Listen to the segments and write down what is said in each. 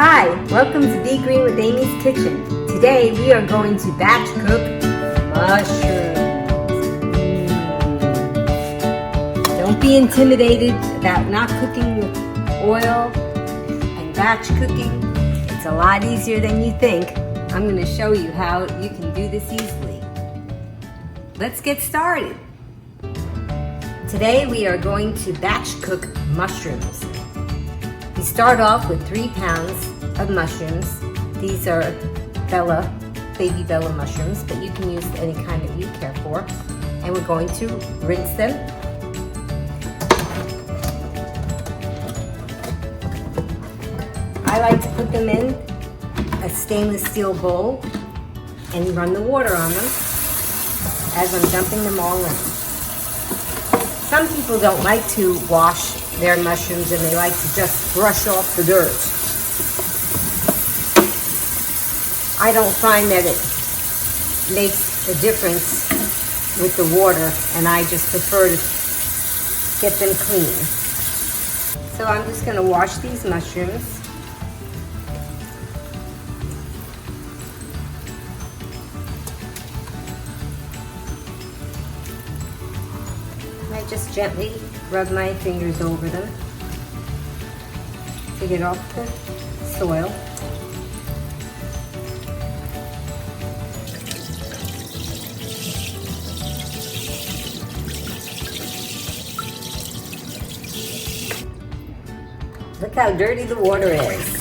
Hi, welcome to Be Green with Amy's Kitchen. Today we are going to batch cook mushrooms. Don't be intimidated about not cooking with oil and batch cooking. It's a lot easier than you think. I'm going to show you how you can do this easily. Let's get started. Today we are going to batch cook mushrooms. We start off with 3 pounds of mushrooms. These are baby Bella mushrooms, but you can use any kind that you care for. And we're going to rinse them. I like to put them in a stainless steel bowl and run the water on them as I'm dumping them all in. Some people don't like to wash their mushrooms and they like to just brush off the dirt. I don't find that it makes a difference with the water, and I just prefer to get them clean. So I'm just going to wash these mushrooms. I just gently rub my fingers over them to get off the soil. Look how dirty the water is.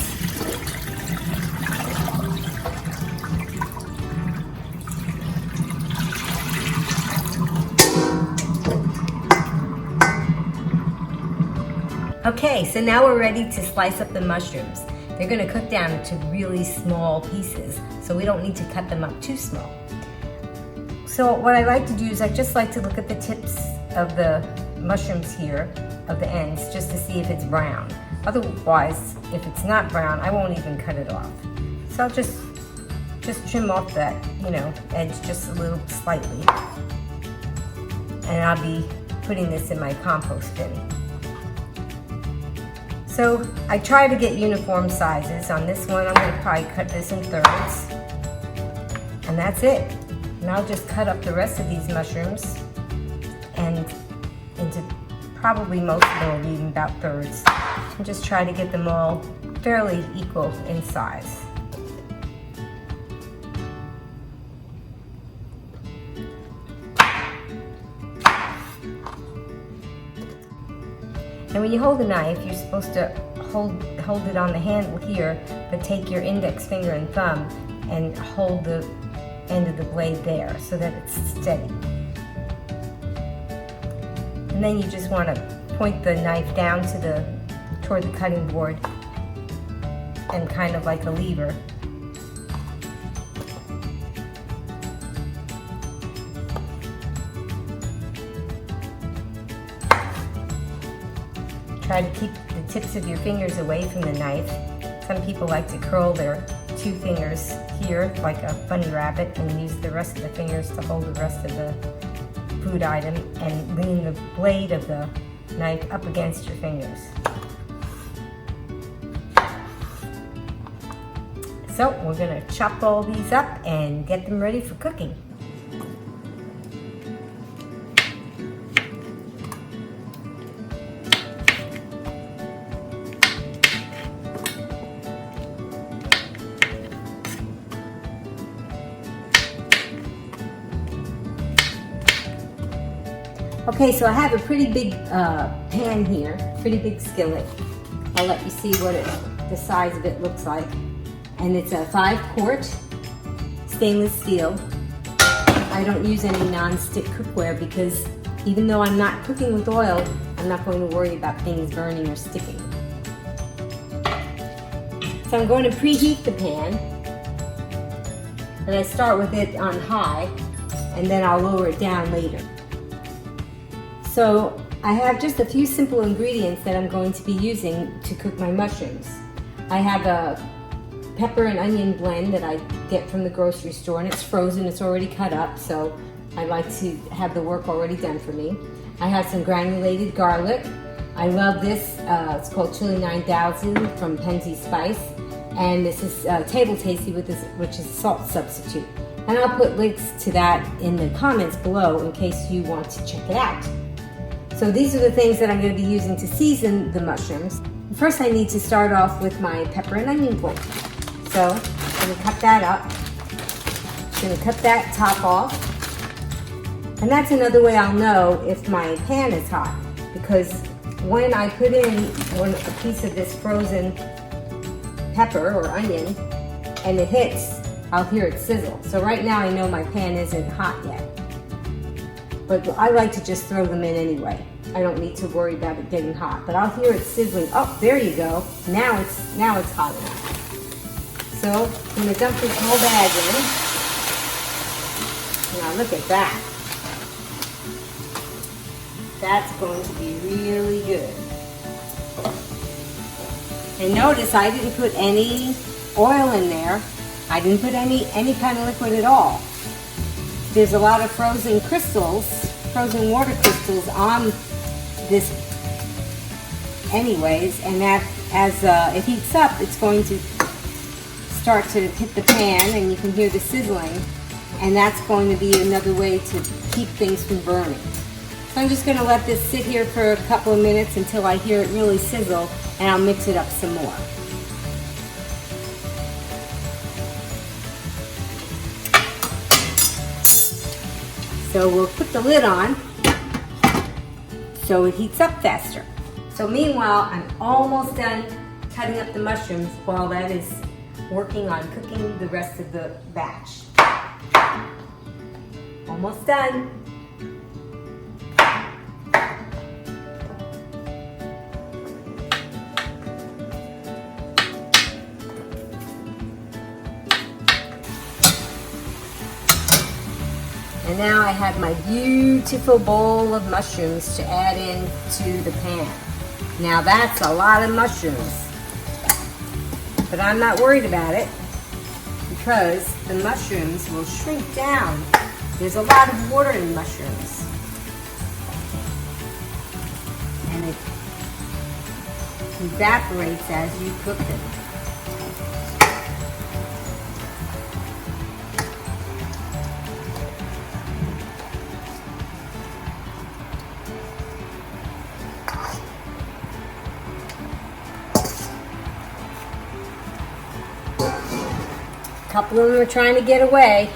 Okay, so now we're ready to slice up the mushrooms. They're going to cook down into really small pieces, so we don't need to cut them up too small. So what I like to do is I just like to look at the tips of the mushrooms here, of the ends, just to see if it's brown. Otherwise, if it's not brown, I won't even cut it off. So I'll just trim off that, edge just a little slightly. And I'll be putting this in my compost bin. So I try to get uniform sizes. On this one, I'm going to probably cut this in thirds. And that's it. And I'll just cut up the rest of these mushrooms and into probably most of them will be in about thirds. And just try to get them all fairly equal in size. And when you hold the knife, you're supposed to hold it on the handle here, but take your index finger and thumb and hold the end of the blade there so that it's steady. And then you just want to point the knife down toward the cutting board and kind of like a lever. Try to keep the tips of your fingers away from the knife. Some people like to curl their 2 fingers here like a bunny rabbit and use the rest of the fingers to hold the rest of the food item and lean the blade of the knife up against your fingers. So we're going to chop all these up and get them ready for cooking. Okay, so I have a pretty big pan here, pretty big skillet. I'll let you see what the size of it looks like. And it's a 5-quart stainless steel. I don't use any non-stick cookware because even though I'm not cooking with oil, I'm not going to worry about things burning or sticking. So I'm going to preheat the pan. And I start with it on high, and then I'll lower it down later. So I have just a few simple ingredients that I'm going to be using to cook my mushrooms. I have a pepper and onion blend that I get from the grocery store, and it's frozen, it's already cut up, so I like to have the work already done for me. I have some granulated garlic. I love this, it's called Chili 9000 from Penzi Spice. and this is Table Tasty, which is a salt substitute. And I'll put links to that in the comments below in case you want to check it out. So these are the things that I'm going to be using to season the mushrooms. First, I need to start off with my pepper and onion bowl. So I'm going to cut that up. I'm going to cut that top off. And that's another way I'll know if my pan is hot, because when I put in a piece of this frozen pepper or onion and it hits, I'll hear it sizzle. So right now I know my pan isn't hot yet. But I like to just throw them in anyway. I don't need to worry about it getting hot. But I'll hear it sizzling. Oh, there you go. Now it's hot enough. So I'm going to dump this whole bag in. Now look at that. That's going to be really good. And notice I didn't put any oil in there. I didn't put any kind of liquid at all. There's a lot of frozen crystals, frozen water crystals on this anyways, and that as it heats up, it's going to start to hit the pan and you can hear the sizzling, and that's going to be another way to keep things from burning. So I'm just going to let this sit here for a couple of minutes until I hear it really sizzle, and I'll mix it up some more. So we'll put the lid on so it heats up faster. So meanwhile, I'm almost done cutting up the mushrooms while that is working on cooking the rest of the batch. Almost done. And now I have my beautiful bowl of mushrooms to add in to the pan. Now that's a lot of mushrooms, but I'm not worried about it because the mushrooms will shrink down. There's a lot of water in mushrooms, and it evaporates as you cook them. A couple of them are trying to get away.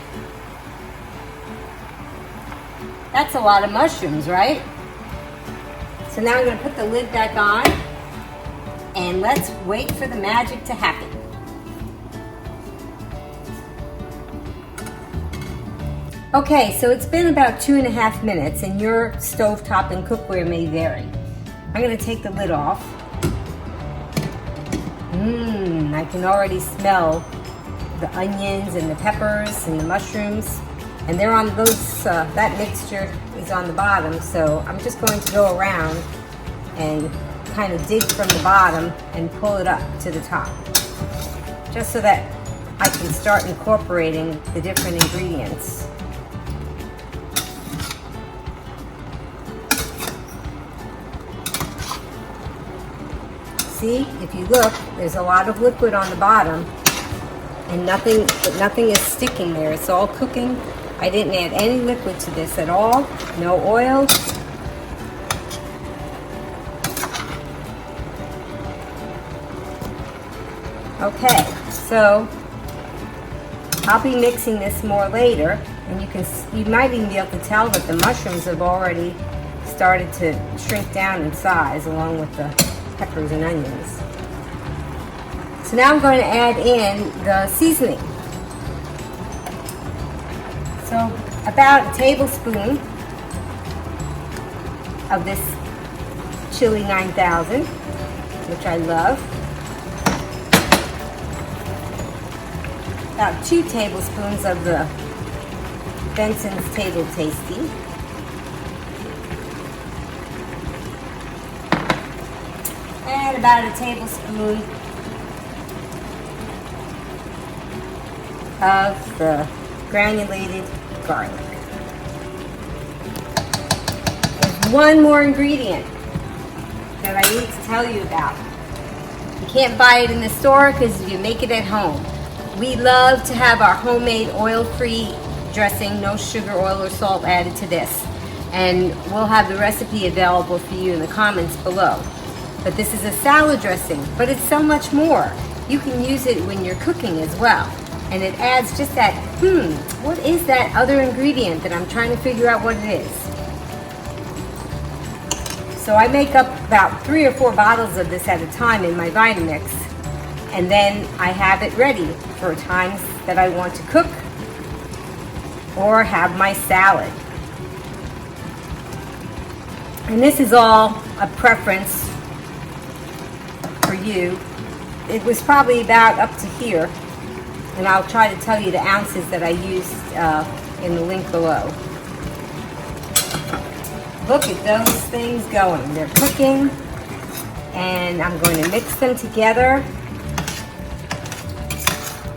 That's a lot of mushrooms, right? So now I'm going to put the lid back on and let's wait for the magic to happen. Okay, so it's been about 2.5 minutes and your stovetop and cookware may vary. I'm going to take the lid off. I can already smell the onions and the peppers and the mushrooms, and they're on those, that mixture is on the bottom, so I'm just going to go around and kind of dig from the bottom and pull it up to the top, just so that I can start incorporating the different ingredients. See, if you look, there's a lot of liquid on the bottom, and nothing is sticking there. It's all cooking. I didn't add any liquid to this at all. No oil. Okay, so I'll be mixing this more later, and you might even be able to tell that the mushrooms have already started to shrink down in size along with the peppers and onions. So now I'm going to add in the seasoning. So about a tablespoon of this Chili 9000, which I love. About 2 tablespoons of the Benson's Table Tasty. And about a tablespoon of the granulated garlic. There's one more ingredient that I need to tell you about. In can't buy it in the store because you make it at home. We love to have our homemade oil-free dressing, no sugar, oil, or salt added to this. And we'll have the recipe available for you in the comments below. But this is a salad dressing, but it's so much more. You can use it when you're cooking as well. And it adds just that, what is that other ingredient that I'm trying to figure out what it is? So I make up about 3 or 4 bottles of this at a time in my Vitamix. And then I have it ready for times that I want to cook or have my salad. And this is all a preference for you. It was probably about up to here. And I'll try to tell you the ounces that I used in the link below. Look at those things going. They're cooking. And I'm going to mix them together.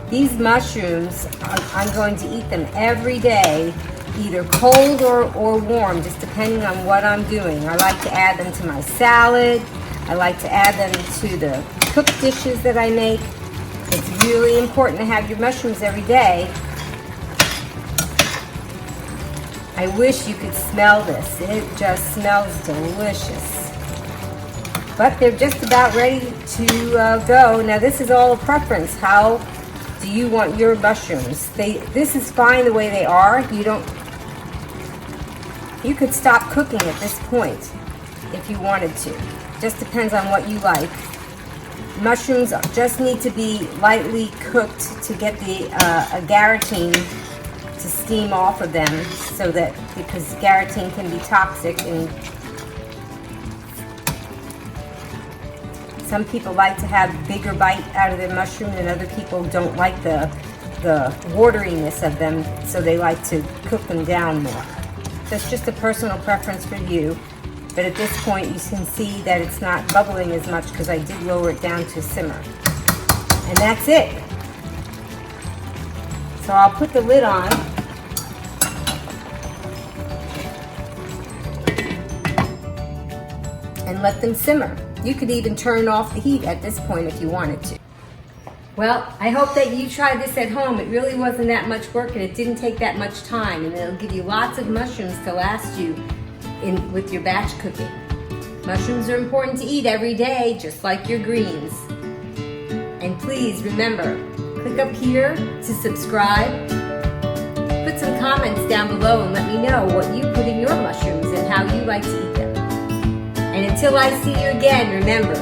These mushrooms, I'm going to eat them every day, either cold or warm, just depending on what I'm doing. I like to add them to my salad. I like to add them to the cooked dishes that I make. It's really important to have your mushrooms every day. I wish you could smell this. It just smells delicious. But they're just about ready to go. Now this is all a preference. How do you want your mushrooms? This is fine the way they are. You could stop cooking at this point if you wanted to. Just depends on what you like. Mushrooms just need to be lightly cooked to get the agarotine to steam off of them, so that, because agarotine can be toxic, and some people like to have bigger bite out of their mushroom, and other people don't like the wateriness of them, so they like to cook them down more. So it's just a personal preference for you. But at this point, you can see that it's not bubbling as much because I did lower it down to simmer. And that's it. So I'll put the lid on. And let them simmer. You could even turn off the heat at this point if you wanted to. Well, I hope that you tried this at home. It really wasn't that much work, and it didn't take that much time. And it'll give you lots of mushrooms to last you with your batch cooking. Mushrooms are important to eat every day, just like your greens. And please remember, click up here to subscribe. Put some comments down below and let me know what you put in your mushrooms and how you like to eat them. And until I see you again, remember,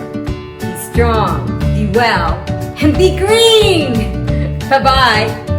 be strong, be well, and be green! Bye-bye.